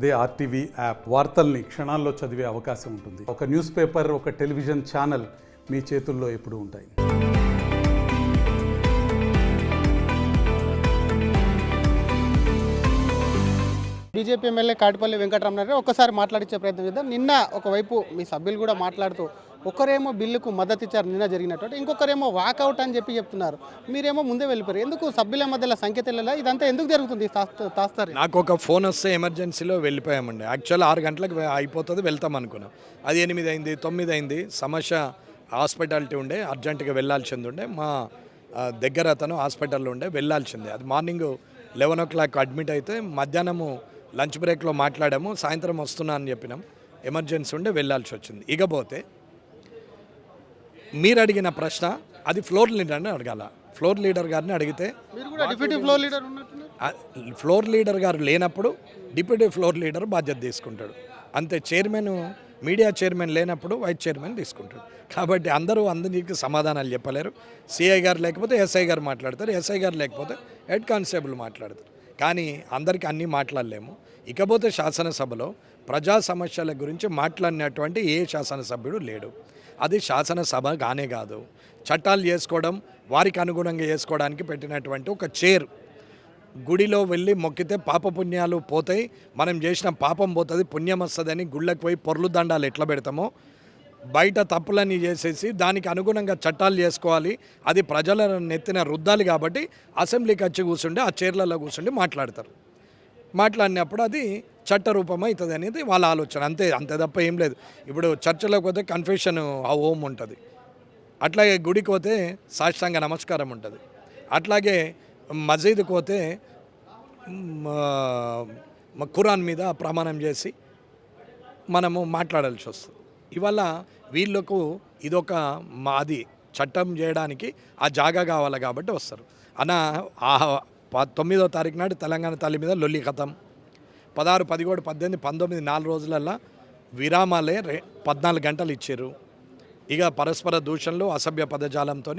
అదే RTV app వార్తల్ని క్షణాల్లో చదివే అవకాశం ఉంటుంది. ఒక న్యూస్ పేపర్, ఒక టెలివిజన్ ఛానల్ మీ చేతుల్లో ఎప్పుడూ ఉంటాయి. బీజేపీ ఎమ్మెల్యే కాటిపల్లి వెంకటరమణారెడ్డి ఒక్కసారి మాట్లాడించే ప్రయత్నం చేద్దాం. నిన్న ఒకవైపు మీ సభ్యులు కూడా మాట్లాడుతూ ఒకరేమో బిల్లుకు మద్దతు ఇచ్చారు నిన్న జరిగినట్టు, ఇంకొకరేమో వాకౌట్ అని చెప్తున్నారు. మీరేమో ముందే వెళ్ళిపోయారు. ఎందుకు సభ్యుల మధ్యలో సంకేతాల ఇదంతా ఎందుకు జరుగుతుంది? తాస్తారు నాకు ఒక ఫోన్ వస్తే ఎమర్జెన్సీలో వెళ్ళిపోయామండి. యాక్చువల్ 6 గంటలకు అయిపోతుంది, వెళ్తాం అనుకున్నాం. అది 8 అయింది, 9 అయింది. సమస్య హాస్పిటాలిటీ ఉండే, అర్జెంటుగా వెళ్ళాల్సింది ఉండే. మా దగ్గర అతను హాస్పిటల్లో ఉండే, వెళ్ళాల్సిందే. అది మార్నింగ్ 11 o'clock అడ్మిట్ అయితే మధ్యాహ్నము లంచ్ బ్రేక్లో మాట్లాడాము. సాయంత్రం వస్తున్నా అని చెప్పినాం. ఎమర్జెన్సీ ఉండే వెళ్ళాల్సి వచ్చింది. ఇకపోతే మీరు అడిగిన ప్రశ్న అది ఫ్లోర్ లీడర్ని అడగాల. ఫ్లోర్ లీడర్ గారిని అడిగితే ఫ్లోర్ లీడర్ గారు లేనప్పుడు డిప్యూటీ ఫ్లోర్ లీడర్ బాధ్యత తీసుకుంటాడు. అంతే. చైర్మన్, మీడియా చైర్మన్ లేనప్పుడు వైస్ చైర్మన్ తీసుకుంటాడు. కాబట్టి అందరికీ సమాధానాలు చెప్పలేరు. సిఐ గారు లేకపోతే ఎస్ఐ గారు మాట్లాడతారు, ఎస్ఐ గారు లేకపోతే హెడ్ కానిస్టేబుల్ మాట్లాడతారు. కానీ అందరికీ అన్నీ మాట్లాడలేము. ఇకపోతే శాసనసభలో ప్రజా సమస్యల గురించి మాట్లాడినటువంటి ఏ శాసనసభ్యుడు లేడు. అది శాసనసభ కానే కాదు. చట్టాలు చేసుకోవడం, వారికి అనుగుణంగా చేసుకోవడానికి పెట్టినటువంటి ఒక చైర్. గుడిలో వెళ్ళి మొక్కితే పాపపుణ్యాలు పోతాయి, మనం చేసిన పాపం పోతుంది, పుణ్యం వస్తుందని గుళ్ళకి పోయి పొర్లు దండాలు ఎట్లా పెడతామో, బయట తప్పులన్నీ చేసేసి దానికి అనుగుణంగా చట్టాలు చేసుకోవాలి, అది ప్రజల నెత్తిన రుద్దాలి. కాబట్టి అసెంబ్లీకి వచ్చి కూర్చుండి ఆ చైర్లలో కూర్చుండి మాట్లాడతారు. మాట్లాడినప్పుడు అది చట్టరూపం అవుతుంది అనేది వాళ్ళ ఆలోచన. అంతే తప్ప ఏం లేదు. ఇప్పుడు చర్చలోకి పోతే కన్ఫెషన్ ఆ హోమ్ ఉంటుంది, అట్లాగే గుడికి పోతే సాష్టాంగ నమస్కారం ఉంటుంది, అట్లాగే మసీదుకి పోతే ఖురాన్ మీద ప్రమాణం చేసి మనము మాట్లాడాల్సి వస్తుంది. ఇవాళ వీళ్ళకు ఇదొక మాది చట్టం చేయడానికి ఆ జాగా కావాలి కాబట్టి వస్తారు. 9వ తారీఖు నాడు తెలంగాణ తల్లి మీద లొల్లి కథం. 16, 17, 18, 19 4 రోజులల్లో విరామాలే 14 గంటలు ఇచ్చారు. ఇక పరస్పర దూషణలు, అసభ్య పదజాలంతో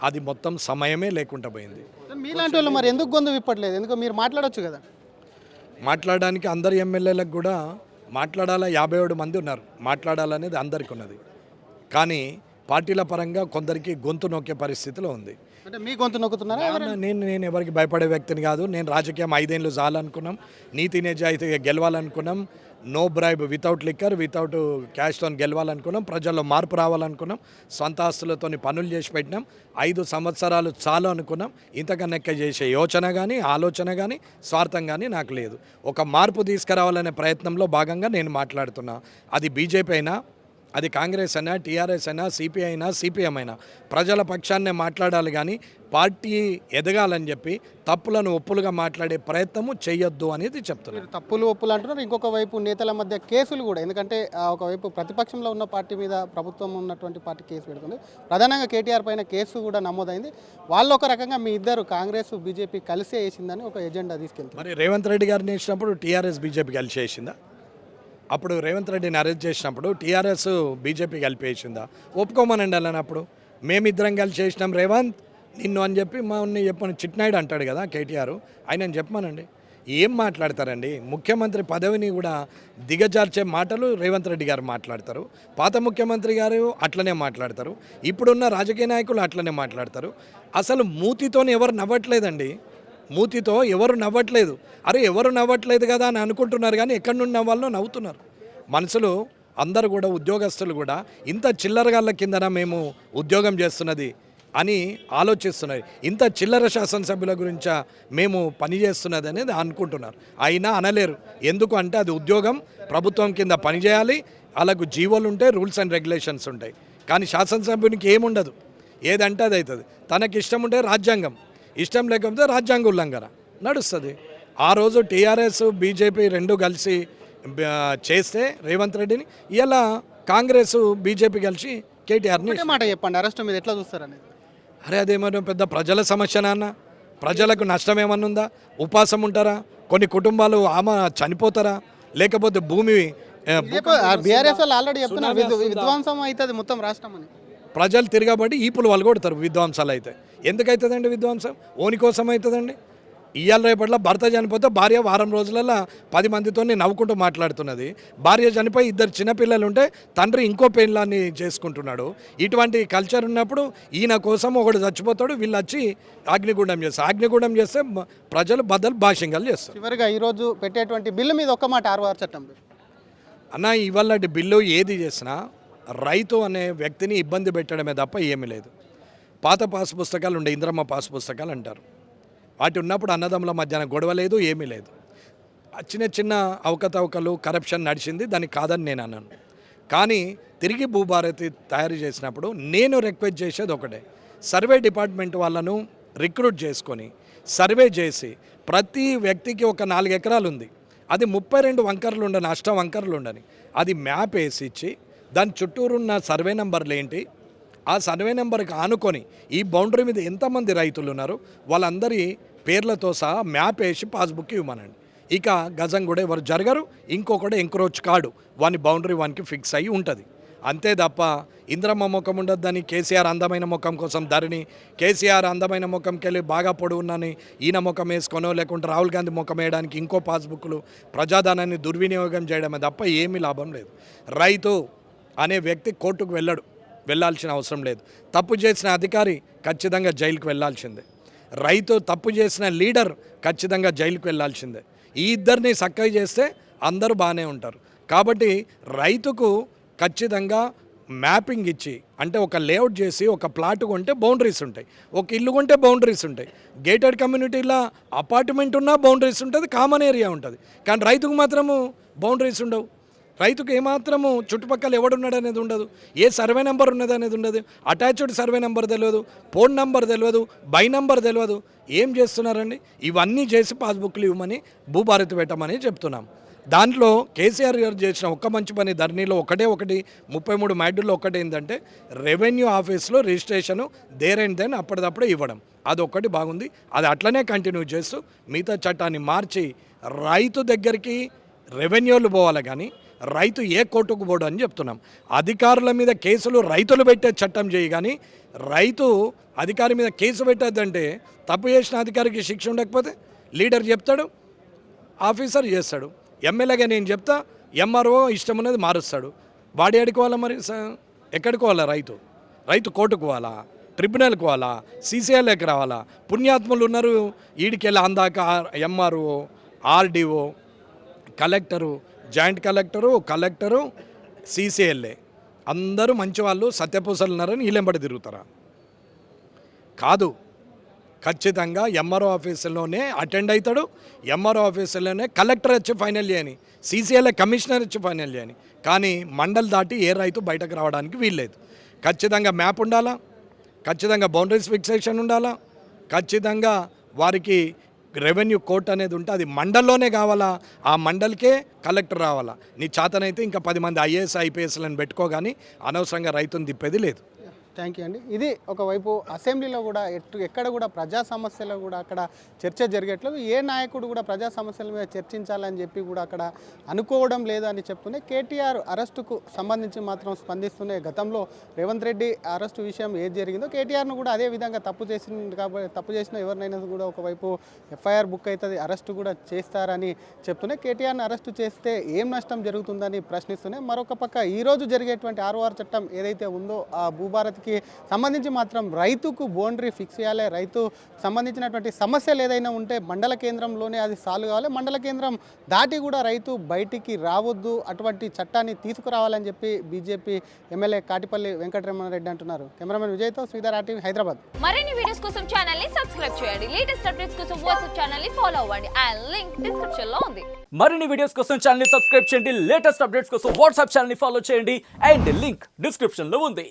అది మొత్తం సమయమే లేకుండా పోయింది. మీలాంటి వాళ్ళు మరి ఎందుకు గొంతు విప్పట్లేదు? ఎందుకు మీరు మాట్లాడొచ్చు కదా? మాట్లాడడానికి అందరు ఎమ్మెల్యేలకు కూడా మాట్లాడాలా, 57 మంది ఉన్నారు. మాట్లాడాలనేది అందరికీ ఉన్నది. కానీ పార్టీల పరంగా కొందరికి గొంతు నొక్కే పరిస్థితిలో ఉంది. అంటే మీ గొంతు నొక్కుతున్నారా? నేను ఎవరికి భయపడే వ్యక్తిని కాదు. నేను రాజకీయం 5 ఏళ్ళు చాలనుకున్నాం, నీతి నిజాయితీగా గెలవాలనుకున్నాం, no bribe, without liquor, without క్యాష్తో గెలవాలనుకున్నాం, ప్రజల్లో మార్పు రావాలనుకున్నాం, సొంత ఆస్తులతో పనులు చేసి పెట్టినాం. 5 సంవత్సరాలు చాలు అనుకున్నాం. ఇంతకన్నా ఎక్కువ చేసే యోచన కానీ ఆలోచన కానీ స్వార్థం కానీ నాకు లేదు. ఒక మార్పు తీసుకురావాలనే ప్రయత్నంలో భాగంగా నేను మాట్లాడుతున్నా. అది బీజేపీ అయినా, అది కాంగ్రెస్ అయినా, టీఆర్ఎస్ అయినా, సిపిఐ అయినా, సిపిఎం అయినా ప్రజల పక్షాన్నే మాట్లాడాలి. కానీ పార్టీ ఎదగాలని చెప్పి తప్పులను ఒప్పులుగా మాట్లాడే ప్రయత్నము చేయొద్దు అనేది చెప్తున్నారు. తప్పులు ఒప్పులు అంటున్నారు. ఇంకొక వైపు నేతల మధ్య కేసులు కూడా, ఎందుకంటే ఒకవైపు ప్రతిపక్షంలో ఉన్న పార్టీ మీద ప్రభుత్వం ఉన్నటువంటి పార్టీ కేసు పెడుతుంది. ప్రధానంగా కేటీఆర్ పైన కేసు కూడా నమోదైంది. వాళ్ళు ఒక రకంగా మీ ఇద్దరు కాంగ్రెస్ బీజేపీ కలిసే వేసిందని ఒక ఎజెండా తీసుకెళ్తారు. మరి రేవంత్ రెడ్డి గారిని వేసినప్పుడు టీఆర్ఎస్ బీజేపీ కలిసి వేసిందా? అప్పుడు రేవంత్ రెడ్డిని అరెస్ట్ చేసినప్పుడు టీఆర్ఎస్ బీజేపీ కలిపేసిందా? ఒప్పుకోమనండి అన్నప్పుడు. మేమిద్దరం కలిసి చేసినాం రేవంత్ నిన్ను అని చెప్పి చెప్పని చిట్నాయుడు అంటాడు కదా కేటీఆర్, ఆయన చెప్పమనండి. ఏం మాట్లాడతారండి? ముఖ్యమంత్రి పదవిని కూడా దిగజార్చే మాటలు రేవంత్ రెడ్డి గారు మాట్లాడతారు. పాత ముఖ్యమంత్రి గారు అట్లనే మాట్లాడతారు. ఇప్పుడున్న రాజకీయ నాయకులు అట్లనే మాట్లాడతారు. అసలు మూతితో ఎవరు నవ్వట్లేదండి. మూతితో ఎవరు నవ్వట్లేదు. అరే ఎవరు నవ్వట్లేదు కదా అని అనుకుంటున్నారు, కానీ ఎక్కడి నుండి నవ్వాలో నవ్వుతున్నారు. మనసులో అందరూ కూడా, ఉద్యోగస్తులు కూడా ఇంత చిల్లరగాళ్ళ కిందన మేము ఉద్యోగం చేస్తున్నది అని ఆలోచిస్తున్నారు. ఇంత చిల్లర శాసనసభ్యుల గురించా మేము పనిచేస్తున్నది అనేది అనుకుంటున్నారు. అయినా అనలేరు. ఎందుకు అంటే అది ఉద్యోగం, ప్రభుత్వం కింద పనిచేయాలి, వాళ్ళకు జీవోలు ఉంటాయి, రూల్స్ అండ్ రెగ్యులేషన్స్ ఉంటాయి. కానీ శాసనసభ్యునికి ఏముండదు, ఏదంటే అది అవుతుంది. తనకి ఇష్టం ఉంటే రాజ్యాంగం, ఇష్టం లేకపోతే రాజ్యాంగ ఉల్లంఘన నడుస్తుంది. ఆ రోజు టీఆర్ఎస్ బీజేపీ రెండు కలిసి చేస్తే రేవంత్ రెడ్డిని, ఇలా కాంగ్రెస్ బీజేపీ కలిసి కేటీఆర్ని మాట చెప్పండి, అరెస్ట్ మీద ఎట్లా చూస్తారని. అరే అదేమన్నా పెద్ద ప్రజల సమస్య నాన్న? ప్రజలకు నష్టం ఏమన్నా ఉందా? ఉపాసం ఉంటారా? కొన్ని కుటుంబాలు చనిపోతారా? లేకపోతే భూమి బీఆర్ఎస్ వాళ్ళు ఆల్రెడీ చెప్తున్నారు విధ్వంసం అవుతుంది మొత్తం రాష్ట్రం అని. ప్రజలు తిరగబడి ఈపులు వాళ్ళు కొడతారు విధ్వంసాలు అయితే. ఎందుకు అవుతుందండి విధ్వంసం? ఓని కోసం అవుతుందండి. ఇవాళ రేపట్లో భర్త చనిపోతే భార్య వారం రోజులలో 10 మందితో నవ్వుకుంటూ మాట్లాడుతున్నది. భార్య చనిపోయి 2 చిన్నపిల్లలు ఉంటే తండ్రి ఇంకో పెళ్ళాన్ని చేసుకుంటున్నాడు. ఇటువంటి కల్చర్ ఉన్నప్పుడు ఈయన కోసం ఒకడు చచ్చిపోతాడు, వీళ్ళు వచ్చి అగ్నిగుండం చేస్తారు. అగ్నిగుండం చేస్తే ప్రజలు బద్దలు భాషంగాలు చేస్తారు. చివరిగా ఈరోజు పెట్టేటువంటి బిల్లు మీద ఒక్క మాట 6 చట్టం. అన్న ఇవాళ బిల్లు ఏది చేసినా రైతు అనే వ్యక్తిని ఇబ్బంది పెట్టడమే తప్ప ఏమీ లేదు. పాత పాస్ పుస్తకాలు ఉండే ఇంద్రమ్మ పాస్ పుస్తకాలు అంటారు. వాటి ఉన్నప్పుడు అన్నదమ్ముల మధ్యాహ్నం గొడవ లేదు, ఏమీ లేదు. చిన్న చిన్న అవకతవకలు కరప్షన్ నడిచింది, దానికి కాదని నేను అన్నాను. కానీ తిరిగి భూభారతి తయారు చేసినప్పుడు నేను రిక్వెస్ట్ చేసేది ఒకటే, సర్వే డిపార్ట్మెంట్ వాళ్ళను రిక్రూట్ చేసుకొని సర్వే చేసి ప్రతి వ్యక్తికి ఒక 4 ఎకరాలు ఉంది, అది 32 వంకర్లు ఉండని, 8 వంకర్లు ఉండని, అది మ్యాప్ వేసి ఇచ్చి దాని చుట్టూరున్న సర్వే నెంబర్లు ఏంటి, ఆ సర్వే నెంబర్కి ఆనుకొని ఈ బౌండరీ మీద ఎంతమంది రైతులు ఉన్నారు వాళ్ళందరి పేర్లతో సహా మ్యాప్ వేసి పాస్బుక్ ఇవ్వమనండి. ఇక గజం కూడా ఎవరు జరగరు, ఇంకొకటి ఎంక్రోచ్ కాడు, వాని బౌండరీ వానికి ఫిక్స్ అయ్యి ఉంటుంది. అంతే తప్ప ఇంద్రమ్మ ముఖం ఉండొద్దని కేసీఆర్ అందమైన ముఖం కోసం ధరణి, కేసీఆర్ అందమైన ముఖంకి వెళ్ళి బాగా పొడుగున్నని ఈయన ముఖం వేసుకొనో లేకుంటే రాహుల్ గాంధీ ముఖం వేయడానికి ఇంకో పాస్బుక్లు ప్రజాధనాన్ని దుర్వినియోగం చేయడమే తప్ప ఏమీ లాభం లేదు. రైతు అనే వ్యక్తి కోర్టుకు వెళ్ళాల్సిన అవసరం లేదు. తప్పు చేసిన అధికారి ఖచ్చితంగా జైలుకు వెళ్ళాల్సిందే. రైతు తప్పు చేసిన లీడర్ ఖచ్చితంగా జైలుకు వెళ్ళాల్సిందే. ఈ ఇద్దరిని చక్కగా చేస్తే అందరూ బాగానే ఉంటారు. కాబట్టి రైతుకు ఖచ్చితంగా మ్యాపింగ్ ఇచ్చి, అంటే ఒక లేఅవుట్ చేసి ఒక ప్లాట్ కొంటే బౌండరీస్ ఉంటాయి, ఒక ఇల్లు కొంటే బౌండరీస్ ఉంటాయి. గేటెడ్ కమ్యూనిటీలో అపార్ట్మెంట్ ఉన్నా బౌండరీస్ ఉంటుంది, కామన్ ఏరియా ఉంటుంది. కానీ రైతుకు మాత్రము బౌండరీస్ ఉండవు. రైతుకు ఏమాత్రము చుట్టుపక్కల ఎవడున్నాడు అనేది ఉండదు, ఏ సర్వే నెంబర్ ఉన్నది అనేది ఉండదు, అటాచ్డ్ సర్వే నెంబర్ తెలియదు, ఫోన్ నెంబర్ తెలియదు, బై నెంబర్ తెలియదు. ఏం చేస్తున్నారండి? ఇవన్నీ చేసి పాస్బుక్లు ఇవ్వమని భూభారతి పెట్టమని చెప్తున్నాం. దాంట్లో కేసీఆర్ గారు చేసిన ఒక్క మంచి పని ధరణిలో ఒకటి 33 మ్యాడ్యూల్లో ఒకటి ఏంటంటే రెవెన్యూ ఆఫీస్లో రిజిస్ట్రేషను దేర్ అండ్ దెన్ అప్పటిదప్పుడే ఇవ్వడం. అదొక్కటి బాగుంది, అది అట్లనే కంటిన్యూ చేస్తూ మిగతా చట్టాన్ని మార్చి రైతు దగ్గరికి రెవెన్యూలు పోవాలి, కానీ రైతు ఏ కోర్టుకు పోడు అని చెప్తున్నాం. అధికారుల మీద కేసులు రైతులు పెట్టే చట్టం చేయి, కానీ రైతు అధికారి మీద కేసు పెట్టద్దంటే తప్పు చేసిన అధికారికి శిక్ష ఉండకపోతే లీడర్ చెప్తాడు, ఆఫీసర్ చేస్తాడు. ఎమ్మెల్యేగా నేను చెప్తా, ఎంఆర్ఓ ఇష్టం ఉన్నది మారుస్తాడు. వాడి అడుకోవాలా మరి, ఎక్కడికి పోవాలా? రైతు కోర్టుకు పోవాలా, ట్రిబ్యునల్కి పోవాలా, సీసీఐలోకి రావాలా? పుణ్యాత్ములు ఉన్నారు ఈడికెళ్ళి అందాక MRO, RDO, collector, joint collector, CCLA అందరూ మంచి వాళ్ళు, సత్యపూసలు ఉన్నారని వీళ్ళెంబడి తిరుగుతారా? కాదు, ఖచ్చితంగా ఎంఆర్ఓ ఆఫీసులోనే అటెండ్ అవుతాడు, ఎంఆర్ఓ ఆఫీసులోనే కలెక్టర్ వచ్చి ఫైనల్ చేయని, సీసీఎల్ఏ కమిషనర్ వచ్చి ఫైనల్ చేయని. కానీ మండల్ దాటి ఏ రైతు బయటకు రావడానికి వీల్లేదు. ఖచ్చితంగా మ్యాప్ ఉండాలా, ఖచ్చితంగా బౌండరీస్ ఫిక్సేషన్ ఉండాలా, ఖచ్చితంగా వారికి రెవెన్యూ కోర్ట్ అనేది ఉంటే అది మండల్లోనే కావాలా, ఆ మండల్కే కలెక్టర్ రావాలా. నీ చేతనైతే ఇంకా 10 మంది ఐఏఎస్ ఐపీఎస్లను పెట్టుకో, కానీ అనవసరంగా రైతుని తిప్పేది లేదు. థ్యాంక్ యూ అండి. ఇది ఒకవైపు అసెంబ్లీలో కూడా ఎక్కడ కూడా ప్రజా సమస్యలు కూడా అక్కడ చర్చ జరిగేట్లేదు. ఏ నాయకుడు కూడా ప్రజా సమస్యల మీద చర్చించాలని చెప్పి కూడా అక్కడ అనుకోవడం లేదు అని చెప్తూనే కేటీఆర్ అరెస్టుకు సంబంధించి మాత్రం స్పందిస్తూనే గతంలో రేవంత్ రెడ్డి అరెస్టు విషయం ఏది జరిగిందో కేటీఆర్ను కూడా అదే విధంగా తప్పు చేసింది కాబట్టి తప్పు చేసిన ఎవరినైనా కూడా ఒకవైపు ఎఫ్ఐఆర్ బుక్ అవుతుంది, అరెస్టు కూడా చేస్తారని చెప్తూనే కేటీఆర్ని అరెస్టు చేస్తే ఏం నష్టం జరుగుతుందని ప్రశ్నిస్తూనే మరొక పక్క ఈరోజు జరిగేటువంటి 6 చట్టం ఏదైతే ఉందో ఆ భూభారతి సంబంధించి మాత్రం రైతుకు బౌండరీ ఫిక్స్ చేయాలి, రైతు సంబంధించినటువంటి సమస్యలు ఏదైనా ఉంటే మండల కేంద్రంలోనే అది సాల్వ్ కావాలి, మండల కేంద్రం దాటి కూడా రైతు బయటికి రావద్దు, అటువంటి చట్టాన్ని తీసుకురావాలని చెప్పి బీజేపీ ఎమ్మెల్యే కాటిపల్లి వెంకటరమణారెడ్డి అంటున్నారు. కెమెరామెన్ విజయ్తో శ్రీధర్ ఆర్టీవీ హైదరాబాద్. మరిన్ని వీడియోస్ కోసం ఛానల్ ని సబ్స్క్రైబ్ చేయండి, లేటెస్ట్ అప్డేట్స్ కోసం వాట్సాప్ ఛానల్ ని ఫాలో అవ్వండి, ఆ లింక్ డిస్క్రిప్షన్ లో ఉంది. మరిన్ని వీడియోస్ కోసం ఛానల్ ని సబ్స్క్రైబ్ చేయండి, లేటెస్ట్ అప్డేట్స్ కోసం వాట్సాప్ ఛానల్ ని ఫాలో చేయండి, అండ్ లింక్ డిస్క్రిప్షన్ లో ఉంది.